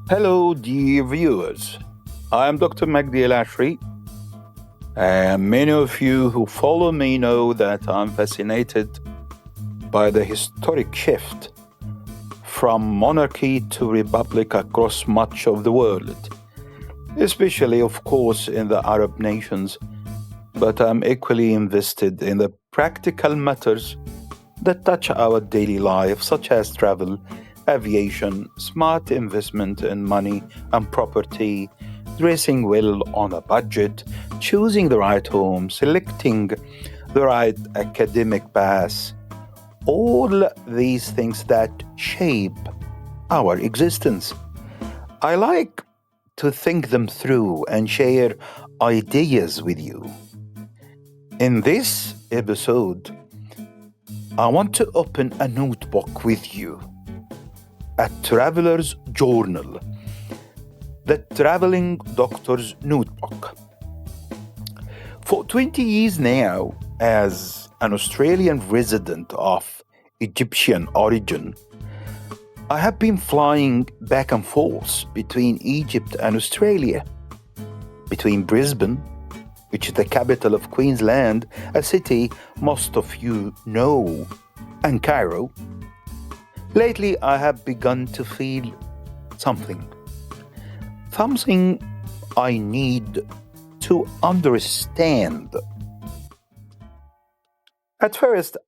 Hello, dear viewers. I'm Dr. Magdi El Ashri, and many of you who follow me know that I'm fascinated by the historic shift from monarchy to republic across much of the world, especially, of course, in the Arab nations. But I'm equally invested in the practical matters that touch our daily life, such as travel, aviation, smart investment in money and property, dressing well on a budget, choosing the right home, selecting the right academic path, all these things that shape our existence. I like to think them through and share ideas with you. In this episode, I want to open a notebook with you, a traveler's journal, the traveling doctor's notebook. For 20 years now, as an Australian resident of Egyptian origin, I have been flying back and forth between Egypt and Australia, between Brisbane, which is the capital of Queensland, a city most of you know, and Cairo. Lately, I have begun to feel something. Something I need to understand. At first,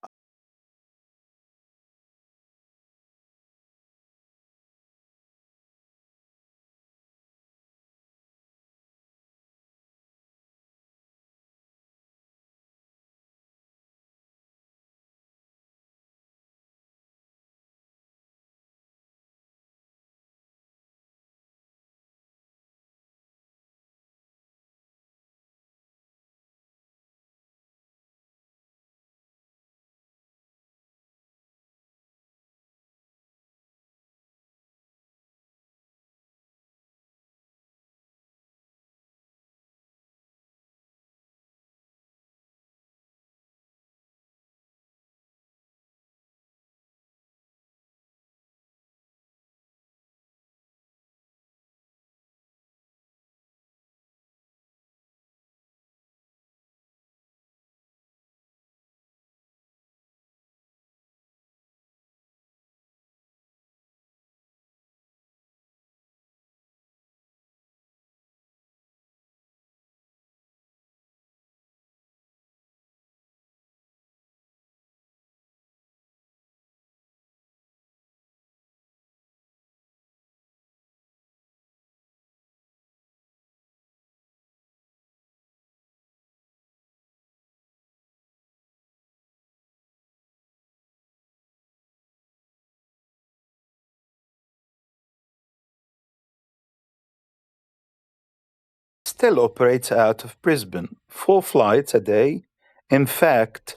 still operates out of Brisbane, 4 flights a day. In fact,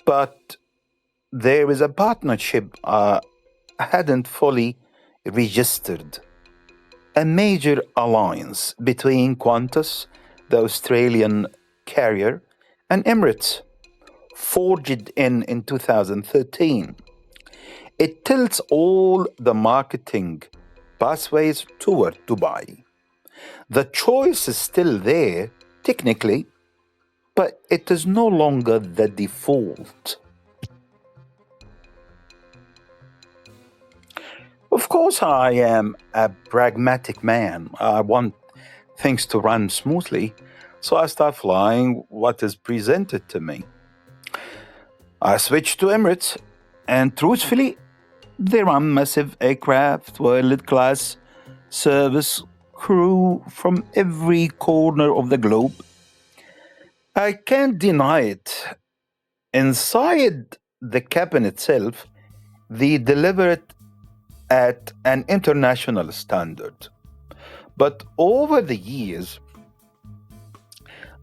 but there is a partnership hadn't fully registered. A major alliance between Qantas, the Australian carrier, and Emirates, forged in 2013. It tilts all the marketing pathways toward Dubai. The choice is still there, technically, but it is no longer the default. Of course, I am a pragmatic man. I want things to run smoothly, so I start flying what is presented to me. I switch to Emirates, and truthfully, they run massive aircraft, world class service crew from every corner of the globe. I can't deny it. Inside the cabin itself, they deliver it at an international standard. But over the years,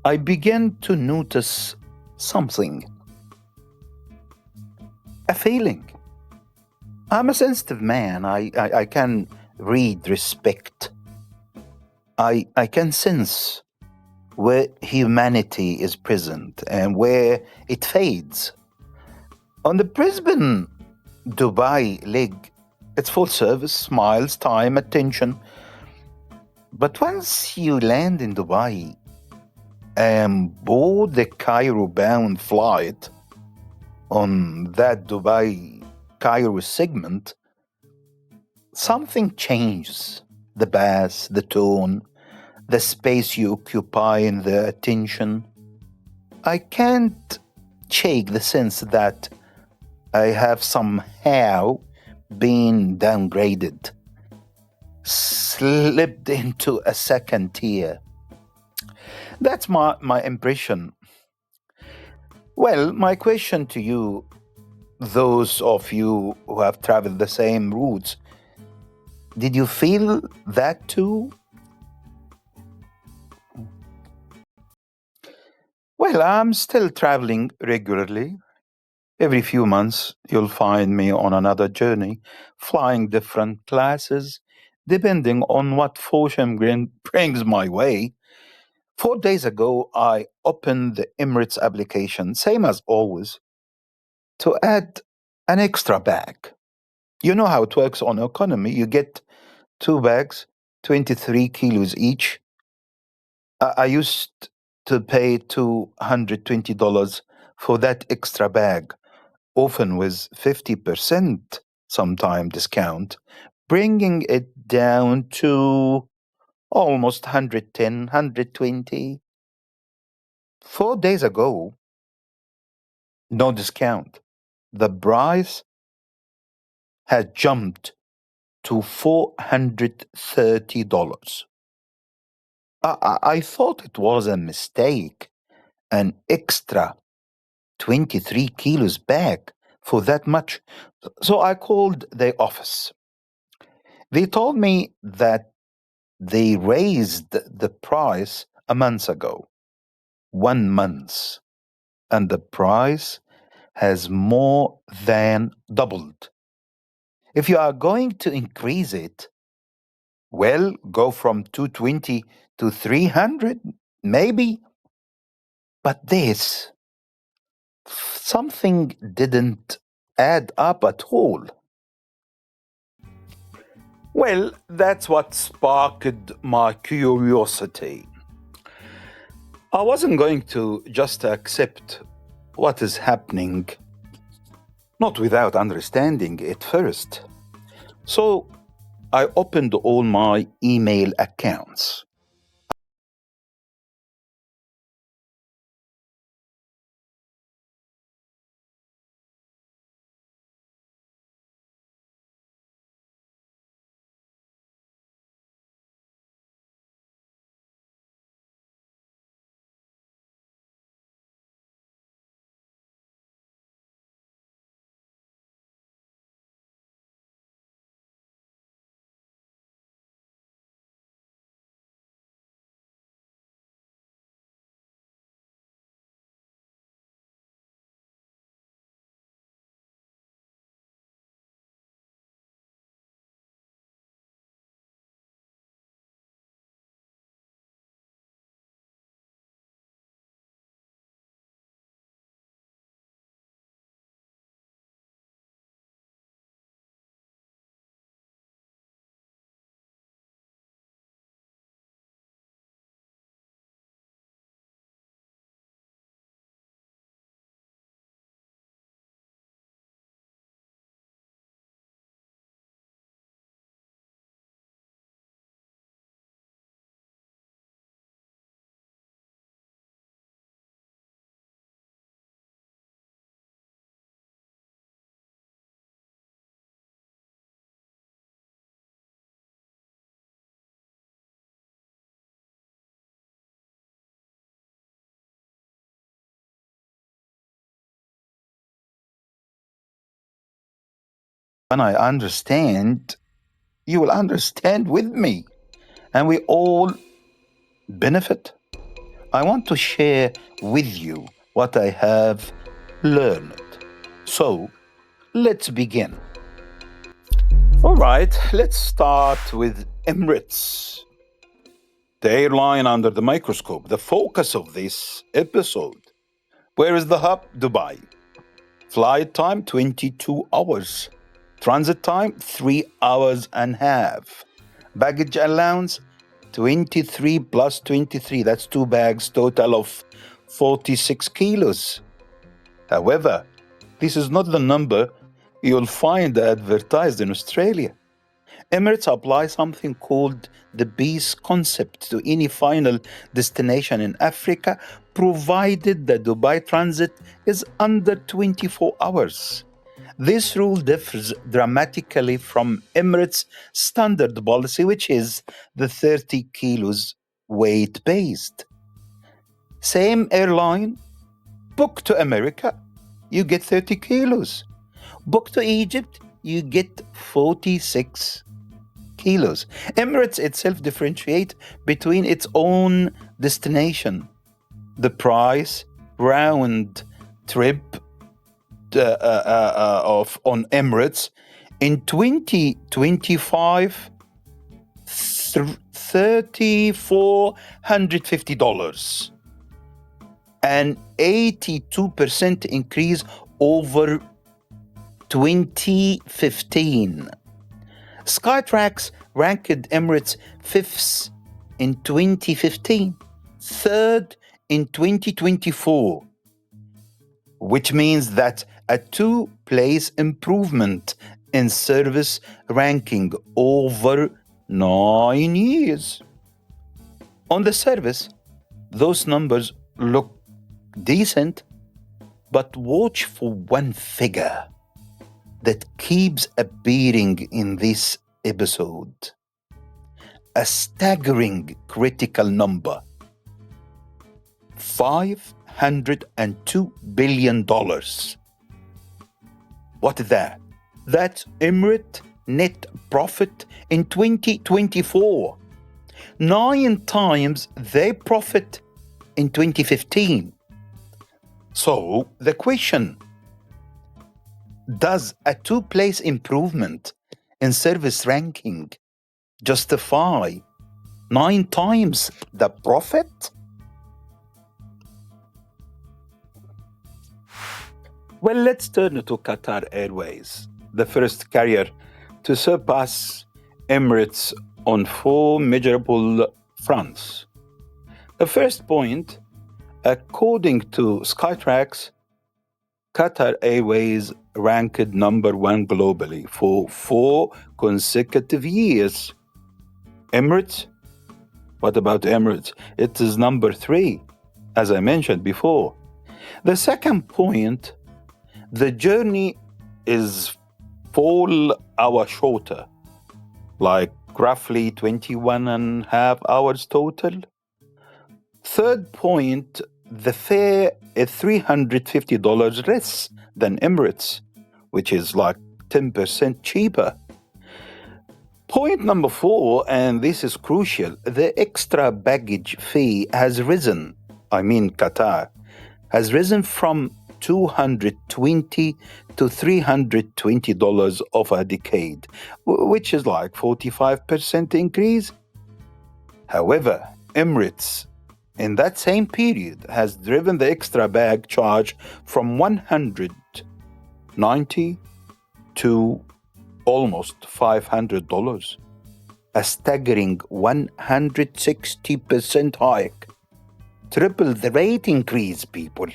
I began to notice something, a feeling. I'm a sensitive man. I can read respect. I can sense where humanity is present and where it fades. On the Brisbane Dubai leg, It's full service, smiles, time, attention. But once you land in Dubai and board the Cairo bound flight on that Dubai Cairo segment, something changes. The bass, the tone, the space you occupy in the attention. I can't shake the sense that I have somehow been downgraded, slipped into a second tier. That's my impression. Well, my question to you, those of you who have traveled the same routes, did you feel that too? Well, I'm still traveling regularly. Every few months, you'll find me on another journey, flying different classes, depending on what fortune brings my way. 4 days ago, I opened the Emirates application, same as always, to add an extra bag. You know how it works on economy. You get two bags, 23 kilos each. I used to pay $220 for that extra bag, often with 50% sometime discount, bringing it down to almost 110, 120. 4 days ago, no discount. The price had jumped to $430. I thought it was a mistake, an extra 23 kilos bag for that much. So I called the office. They told me that they raised the price a month ago, 1 month, and the price has more than doubled. If you are going to increase it, well, go from 220 to 300, maybe. But this, something didn't add up at all. Well, that's what sparked my curiosity. I wasn't going to just accept what is happening, not without understanding it first. So I opened all my email accounts. When I understand, you will understand with me, and we all benefit. I want to share with you what I have learned. So let's begin. All right, let's start with Emirates, the airline under the microscope, the focus of this episode. Where is the hub? Dubai. Flight time 22 hours. Transit time, 3 hours and a half. Baggage allowance, 23 plus 23. That's 2 bags, total of 46 kilos. However, this is not the number you'll find advertised in Australia. Emirates apply something called the base concept to any final destination in Africa, provided the Dubai transit is under 24 hours. This rule differs dramatically from Emirates' standard policy, which is the 30 kilos weight based. Same airline, book to America, you get 30 kilos. Book to Egypt, you get 46 kilos. Emirates itself differentiate between its own destination, the price, round trip of on Emirates in 2025, $3,450, an 82% increase over 2015. Skytrax ranked Emirates fifth in 2015, third in 2024, which means that a 2-place improvement in service ranking over 9 years. On the surface, those numbers look decent, but watch for one figure that keeps appearing in this episode. A staggering critical number. $502 billion. What is that? That's Emirates net profit in 2024. 9 times their profit in 2015. So the question, does a 2-place improvement in service ranking justify 9 times the profit? Well, let's turn to Qatar Airways, the first carrier to surpass Emirates on 4 measurable fronts. The first point, according to Skytrax, Qatar Airways ranked number 1 globally for 4 consecutive years. Emirates? What about Emirates? It is number 3, as I mentioned before. The second point, the journey is 4 hours shorter, like roughly 21 and a half hours total. Third point, the fare is $350 less than Emirates, which is like 10% cheaper. Point number 4, and this is crucial, the extra baggage fee has risen. Qatar has risen from $220 to $320 over a decade, which is like 45% increase. However, Emirates in that same period has driven the extra bag charge from $190 to almost $500, a staggering 160% hike. Triple the rate increase, people.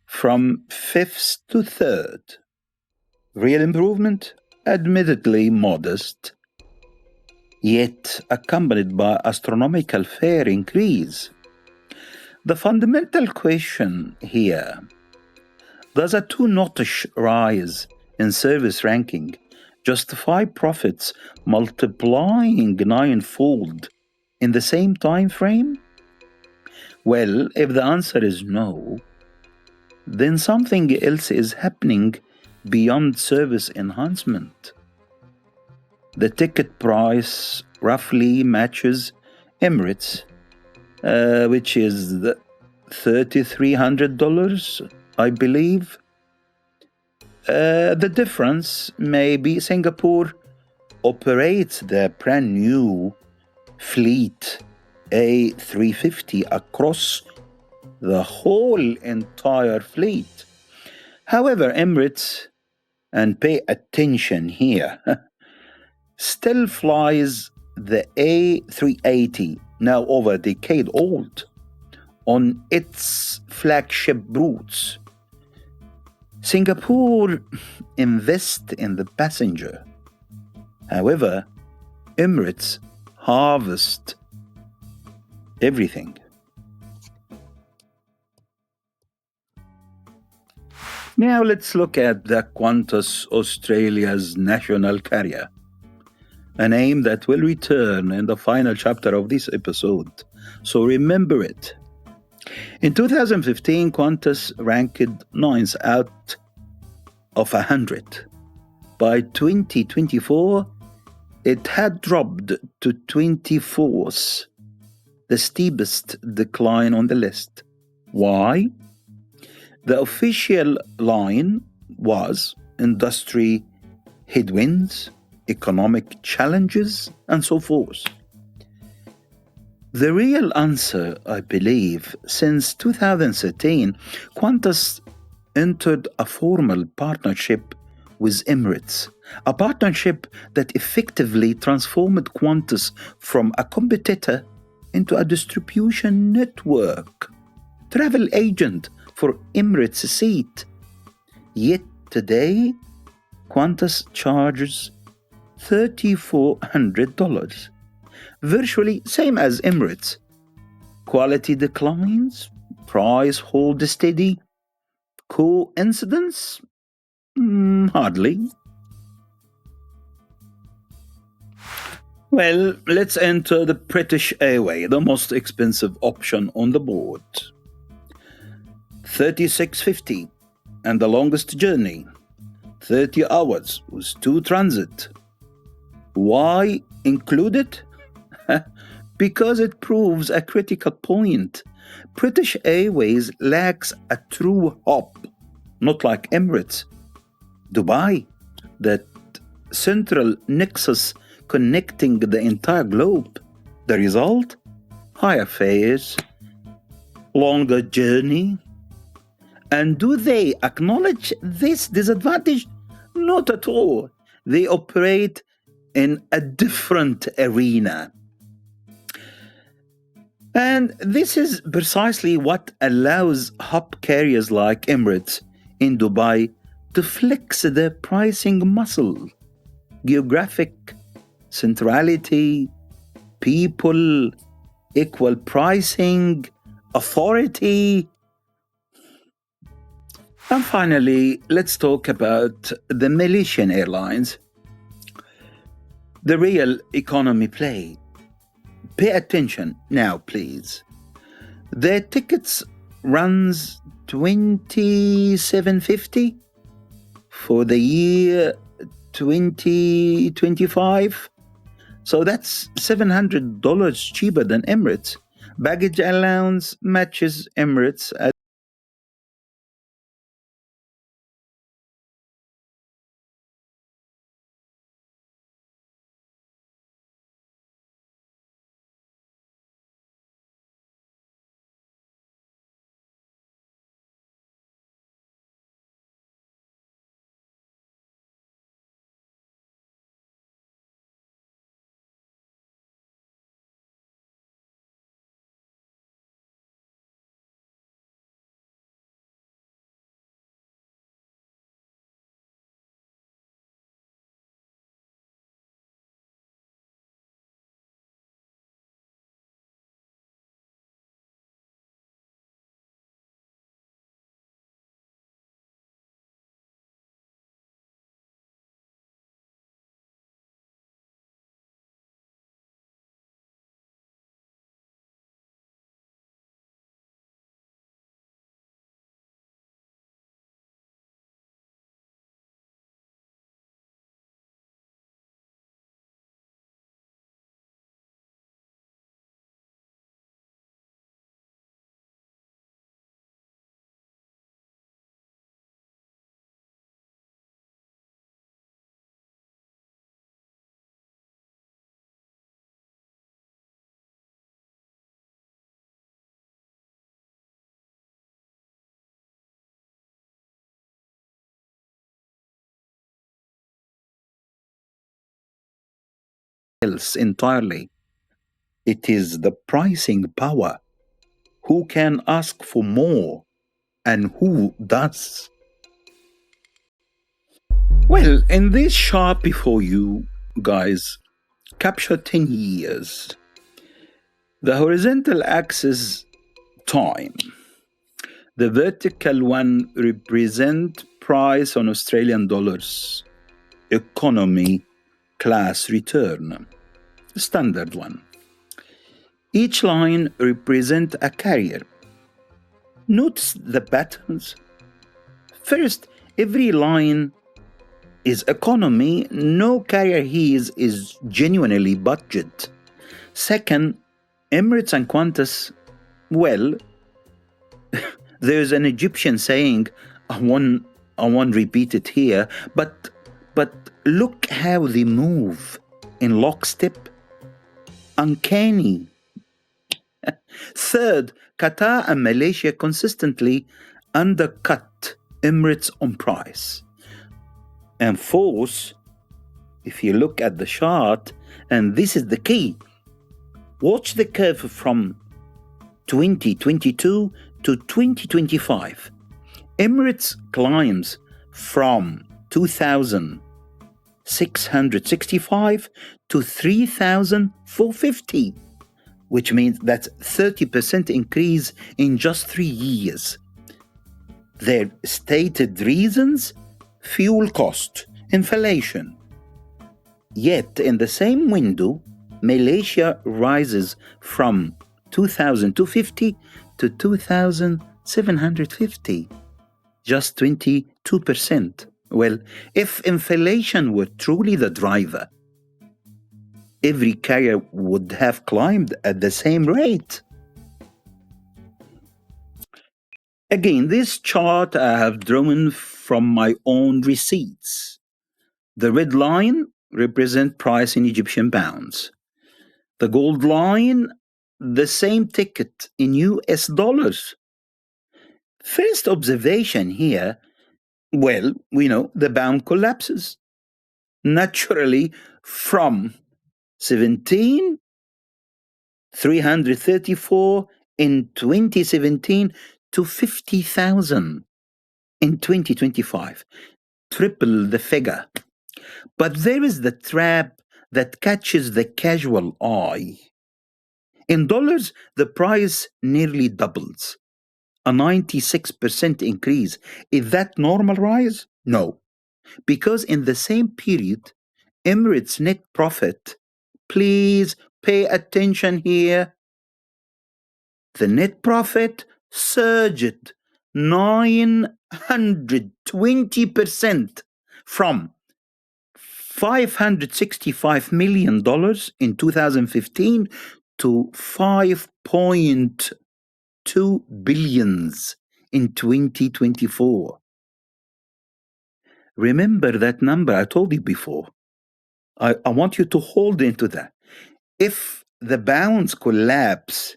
from fifth to third. Real improvement, admittedly modest, yet accompanied by astronomical fare increase. The fundamental question here: does a two-notch rise in service ranking justify profits multiplying ninefold in the same time frame? Well, if the answer is no, then something else is happening beyond service enhancement. The ticket price roughly matches Emirates, which is the $3,300, I believe. The difference may be Singapore operates their brand new fleet A350 across the whole entire fleet. However, Emirates, and pay attention here, still flies the A380, now over a decade old, on its flagship routes. Singapore invests in the passenger. However, Emirates harvest everything. Now let's look at the Qantas, Australia's national carrier, a name that will return in the final chapter of this episode. So remember it. In 2015, Qantas ranked ninth out of 100. By 2024, it had dropped to 24th, the steepest decline on the list. Why? The official line was industry headwinds, economic challenges, and so forth. The real answer, I believe, since 2013, Qantas entered a formal partnership with Emirates, a partnership that effectively transformed Qantas from a competitor into a distribution network, travel agent for Emirates' seat. Yet today, Qantas charges $3,400, virtually same as Emirates. Quality declines, price holds steady. Coincidence? Hardly. Well, let's enter the British Airways, the most expensive option on the board. $36.50 and the longest journey, 30 hours with 2 transit. Why include it? Because it proves a critical point. British Airways lacks a true hub, not like Emirates. Dubai, that central nexus connecting the entire globe. The result? Higher fares, longer journey. And do they acknowledge this disadvantage? Not at all. They operate in a different arena. And this is precisely what allows hub carriers like Emirates in Dubai to flex their pricing muscle. Geographic centrality, people, equal pricing, authority. And finally, let's talk about the Malaysian Airlines, the real economy play. Pay attention now, please. Their tickets runs $27.50 for the year 2025. So that's $700 cheaper than Emirates. Baggage allowance matches Emirates at else entirely. It is the pricing power. Who can ask for more and who does? Well, in this chart before you guys, capture 10 years. The horizontal axis, time. The vertical one represent price on Australian dollars, economy class return, standard one. Each line represent a carrier. Notice the patterns. First, every line is economy. No carrier here is genuinely budget. Second, Emirates and Qantas, well, there's an Egyptian saying, I won't repeat it here, but look how they move in lockstep. Uncanny. Third, Qatar and Malaysia consistently undercut Emirates on price. And fourth, if you look at the chart, and this is the key, watch the curve from 2022 to 2025. Emirates climbs from 2,665 to 3,450, which means that's 30% increase in just 3 years. Their stated reasons: fuel cost, inflation. Yet in the same window, Malaysia rises from 2,250 to 2,750, just 22%. Well, if inflation were truly the driver, every carrier would have climbed at the same rate. Again, this chart I have drawn from my own receipts. The red line represents price in Egyptian pounds. The gold line, the same ticket in US dollars. First observation here, well, we know the pound collapses naturally from 17,334 in 2017 to 50,000 in 2025. Triple the figure. But there is the trap that catches the casual eye. In dollars, the price nearly doubles. A 96% increase. Is that normal rise? No. Because in the same period, Emirates' net profit, please pay attention here, the net profit surged 920% from $565 million in 2015 to 5.2 billion in 2024. Remember that number I told you before. I want you to hold into that. If the pounds collapse,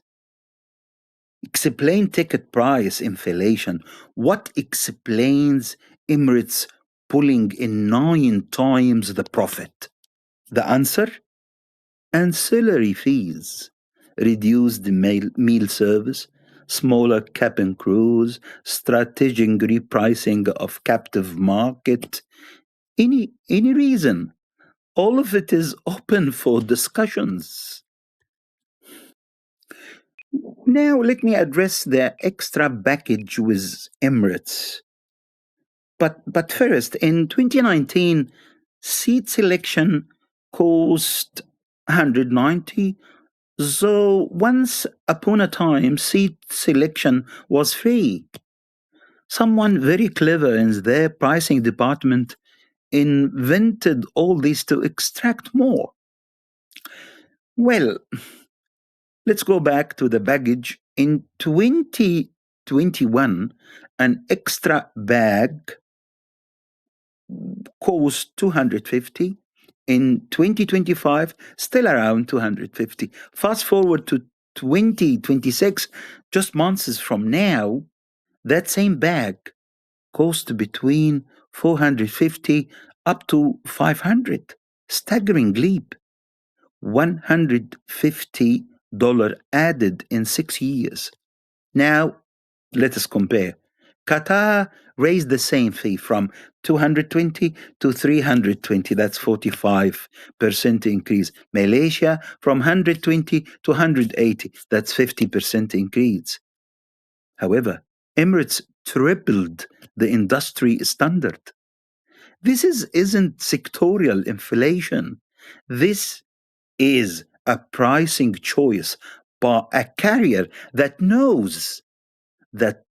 explain ticket price inflation. What explains Emirates pulling in 9 times the profit? The answer? Ancillary fees, reduced meal service, smaller cabin crews, strategic repricing of captive market. Any reason? All of it is open for discussions. Now let me address the extra baggage with Emirates. But first, in 2019, seat selection cost 190. So once upon a time, seat selection was free. Someone very clever in their pricing department invented all this to extract more. Well, let's go back to the baggage. In 2021, an extra bag cost 250. In 2025, still around 250. Fast forward to 2026, just months from now, that same bag costs between 450 up to 500. Staggering leap. $150 added in 6 years. Now, let us compare. Qatar raised the same fee from 220 to 320. That's 45% increase. Malaysia from 120 to 180. That's 50% increase. However, Emirates tripled the industry standard. This isn't sectorial inflation. This is a pricing choice by a carrier that knows that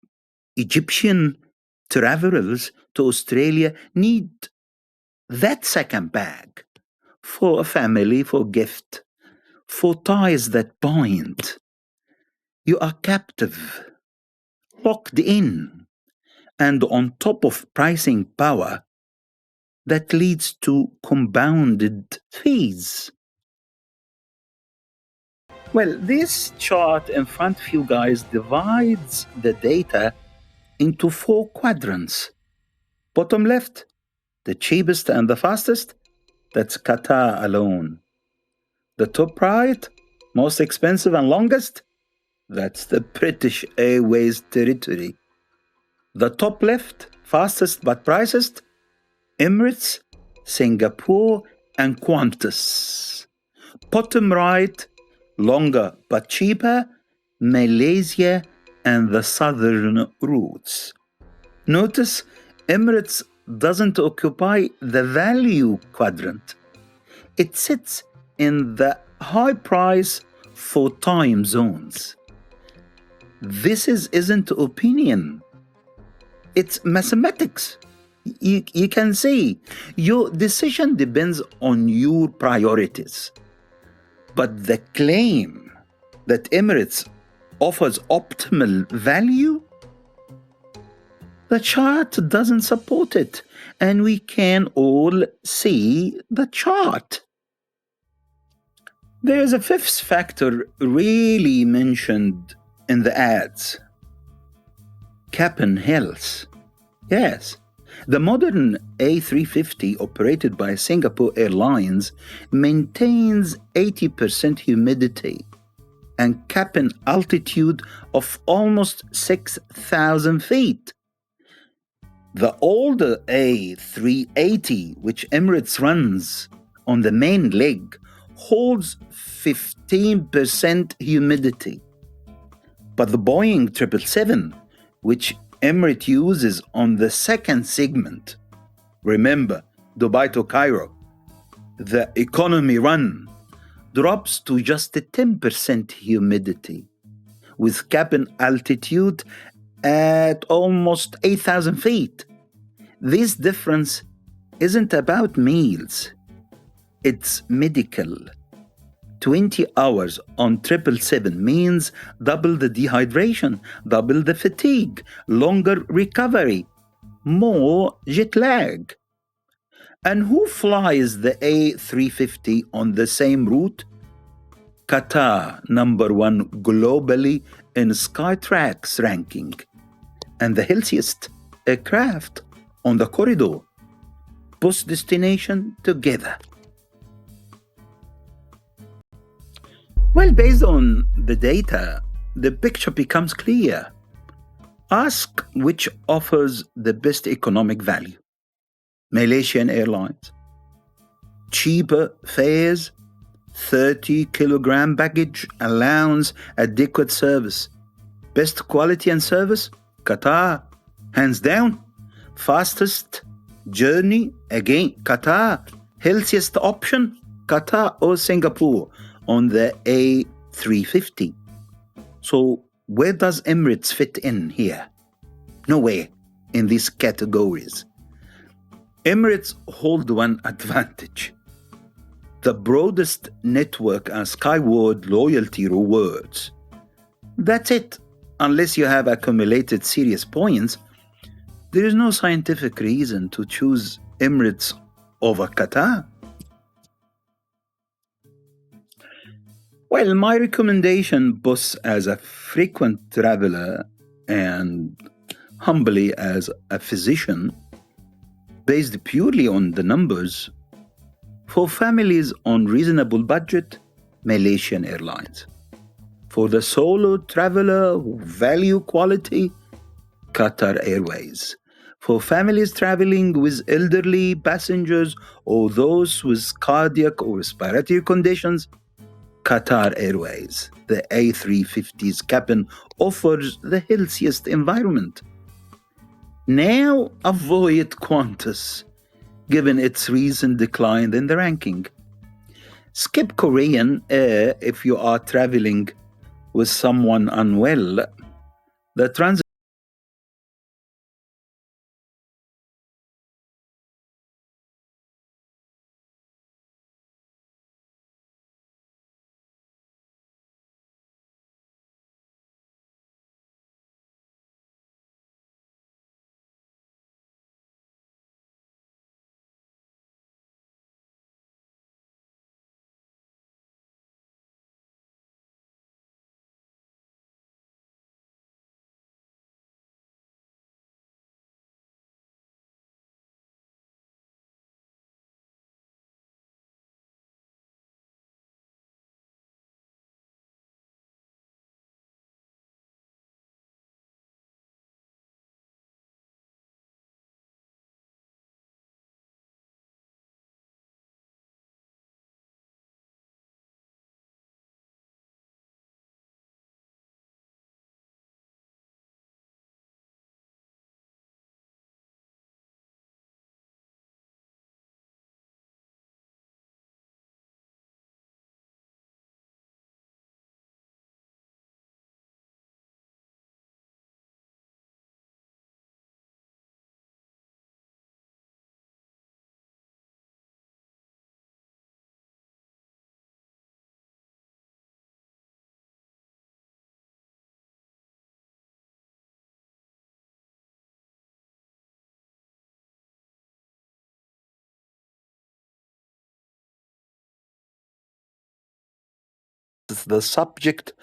Egyptian travelers to Australia need that second bag for a family, for gift, for ties that bind. You are captive, locked in, and on top of pricing power, that leads to compounded fees. Well, this chart in front of you guys divides the data into 4 quadrants. Bottom left, the cheapest and the fastest, that's Qatar alone. The top right, most expensive and longest, that's the British Airways territory. The top left, fastest but priciest, Emirates, Singapore, and Qantas. Bottom right, longer but cheaper, Malaysia and the southern routes. Notice Emirates doesn't occupy the value quadrant. It sits in the high price for time zones. This isn't opinion. It's mathematics. You can see your decision depends on your priorities. But the claim that Emirates offers optimal value, the chart doesn't support it, and we can all see the chart. There's a fifth factor really mentioned in the ads. Cabin health. Yes, the modern A350 operated by Singapore Airlines maintains 80% humidity and cabin altitude of almost 6,000 feet. The older A380, which Emirates runs on the main leg, holds 15% humidity. But the Boeing 777, which Emirates uses on the second segment, remember, Dubai to Cairo, the economy run, drops to just 10% humidity, with cabin altitude at almost 8,000 feet. This difference isn't about meals, it's medical. 20 hours on 777 means double the dehydration, double the fatigue, longer recovery, more jet lag. And who flies the A350 on the same route? Qatar, number 1 globally in Skytrax ranking, and the healthiest aircraft on the corridor. Both destination together. Well, based on the data, the picture becomes clear. Ask which offers the best economic value. Malaysian Airlines. Cheaper fares, 30-kilogram baggage allowance, adequate service. Best quality and service? Qatar, hands down. Fastest journey? Again, Qatar. Healthiest option? Qatar or Singapore on the A350. So where does Emirates fit in here? Nowhere in these categories. Emirates hold one advantage. The broadest network and skyward loyalty rewards. That's it. Unless you have accumulated serious points, there is no scientific reason to choose Emirates over Qatar. Well, my recommendation, both as a frequent traveler and humbly as a physician, based purely on the numbers, For families on reasonable budget, Malaysian Airlines. For the solo traveler who value quality, Qatar Airways. For families traveling with elderly passengers or those with cardiac or respiratory conditions, Qatar Airways. The A350's cabin offers the healthiest environment. Now avoid Qantas, given its recent decline in the ranking. Skip Korean Air if you are traveling with someone unwell. The transit is the subject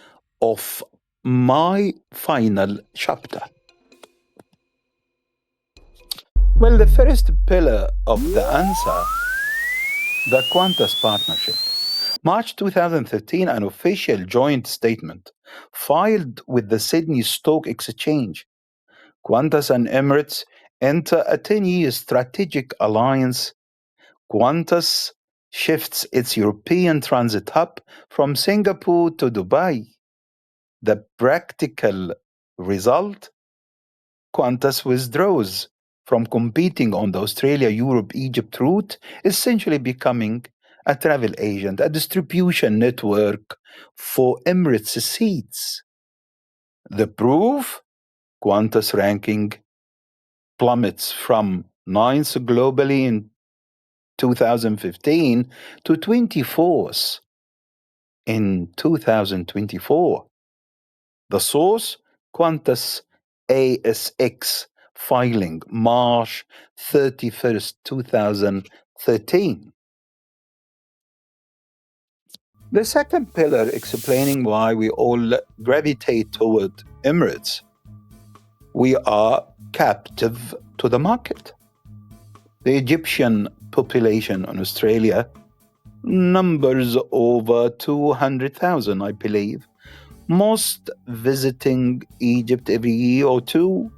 of my final chapter. Well, the first pillar of the answer, the Qantas partnership. March 2013, an official joint statement filed with the Sydney Stock Exchange. Qantas and Emirates enter a 10-year strategic alliance. Qantas shifts its European transit hub from Singapore to Dubai. The practical result? Qantas withdraws from competing on the Australia, Europe, Egypt route, essentially becoming a travel agent, a distribution network for Emirates seats. The proof? Qantas ranking plummets from 9th globally in 2015 to 24th in 2024. The source? Qantas ASX filing March 31st, 2013. The second pillar explaining why we all gravitate toward Emirates. We are captive to the market. The Egyptian population in Australia numbers over 200,000, I believe, most visiting Egypt every year or two.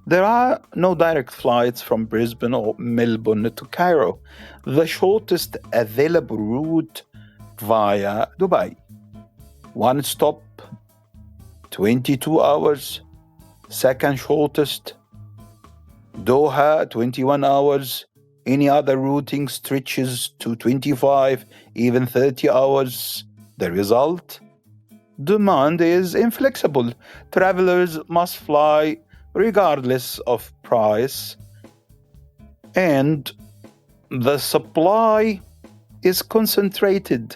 There are no direct flights from Brisbane or Melbourne to Cairo. The shortest available route via Dubai. One stop, 22 hours. Second shortest, Doha, 21 hours. Any other routing stretches to 25, even 30 hours. The result? Demand is inflexible. Travelers must fly regardless of price, and the supply is concentrated.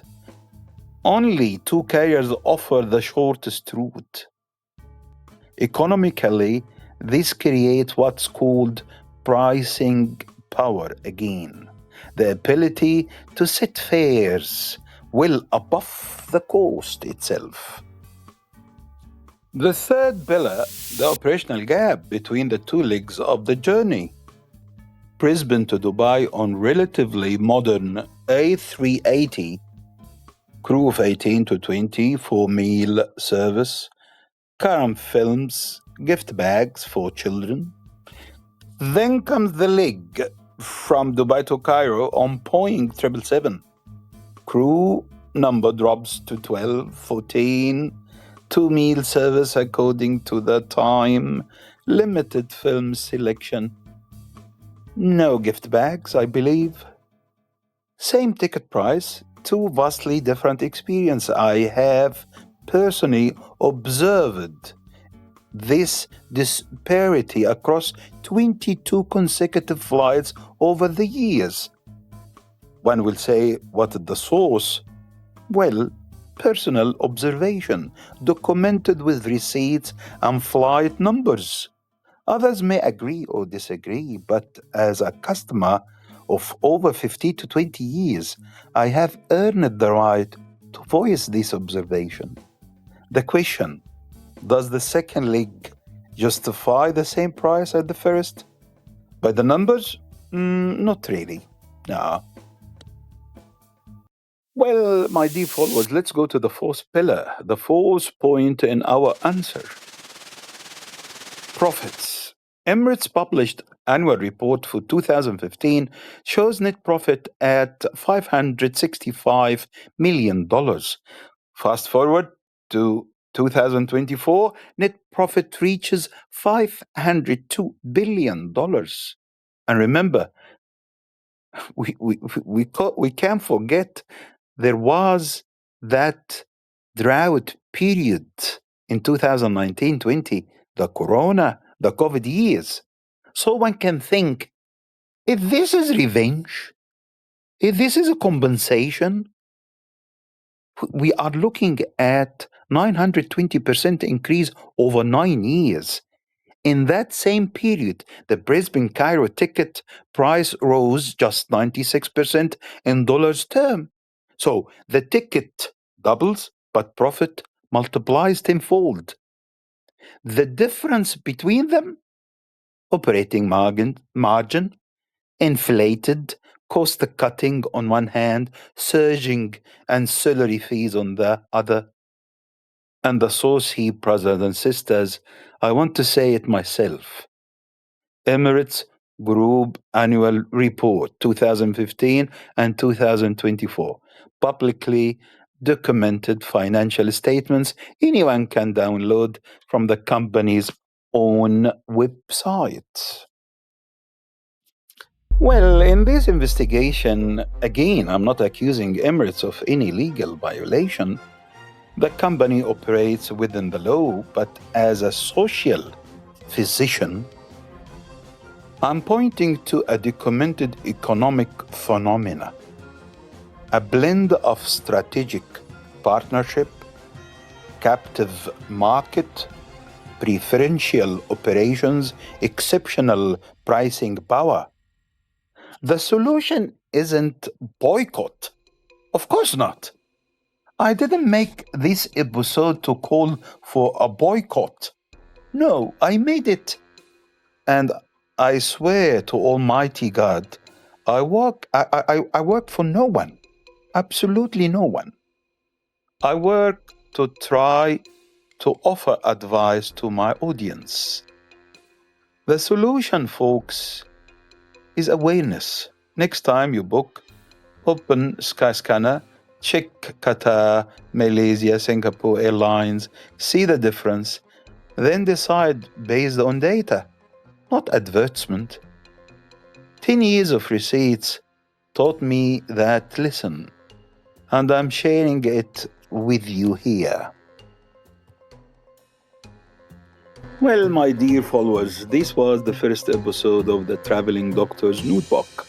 Only two carriers offer the shortest route. Economically, this creates what's called pricing power again, the ability to set fares well above the cost itself. The third pillar, the operational gap between the two legs of the journey. Brisbane to Dubai on relatively modern A380, crew of 18 to 20 for meal service, current films, gift bags for children. Then comes the leg from Dubai to Cairo on Boeing 777. Crew number drops to 12, 14, two meal service according to the time, limited film selection. No gift bags, I believe. Same ticket price, two vastly different experience. I have personally observed this disparity across 22 consecutive flights over the years. One will say, what is the source? Well, personal observation, documented with receipts and flight numbers. Others may agree or disagree, but as a customer of over 50 to 20 years, I have earned the right to voice this observation. The question, does the second leg justify the same price as the first? By the numbers? Not really. No. Well, my dear followers, let's go to the fourth pillar, the fourth point in our answer. Profits. Emirates published annual report for 2015 shows net profit at $565 million. Fast forward to 2024, net profit reaches $502 billion. And remember, we can't forget there was that drought period in 2019-20, the corona, the COVID years. So one can think, if this is revenge, if this is a compensation, we are looking at 920% increase over 9 years. In that same period, the Brisbane-Cairo ticket price rose just 96% in dollars term. So the ticket doubles, but profit multiplies tenfold. The difference between them? Operating margin, inflated, cost-cutting on one hand, surging ancillary fees on the other. And the source here, brothers and sisters, I want to say it myself. Emirates Group Annual Report 2015 and 2024. Publicly documented financial statements anyone can download from the company's own website. Well, in this investigation, again, I'm not accusing Emirates of any legal violation. The company operates within the law, but as a social physician, I'm pointing to a documented economic phenomena, a blend of strategic partnership, captive market, preferential operations, exceptional pricing power. The solution isn't boycott. Of course not. I didn't make this episode to call for a boycott. No, I made it. And I swear to Almighty God, I work for no one. Absolutely no one. I work to try to offer advice to my audience. The solution, folks, is awareness. Next time you book, open Skyscanner, check Qatar, Malaysia, Singapore Airlines, see the difference, then decide based on data, not advertisement. 10 years of receipts taught me that lesson, and I'm sharing it with you here. Well, my dear followers, this was the first episode of the Traveling Doctor's Notebook.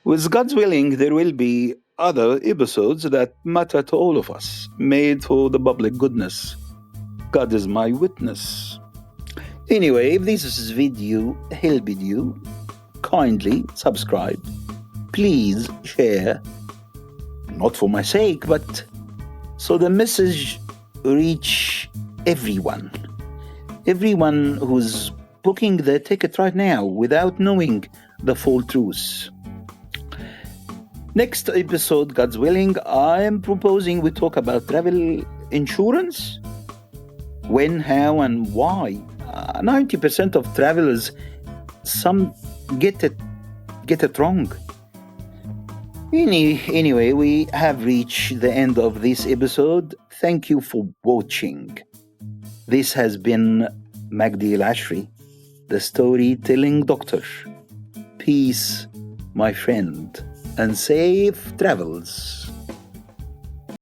With God's willing, there will be other episodes that matter to all of us, made for the public goodness. God is my witness. Anyway, if this video helped you, kindly subscribe. Please share. Not for my sake, but so the message reach everyone. Everyone who's booking the ticket right now without knowing the full truth. Next episode, God's willing, I am proposing we talk about travel insurance. When, how, and why. 90% of travelers, some get it wrong. Anyway, we have reached the end of this episode. Thank you for watching. This has been Magdi Al-Ashri, the storytelling doctor. Peace, my friend, and safe travels.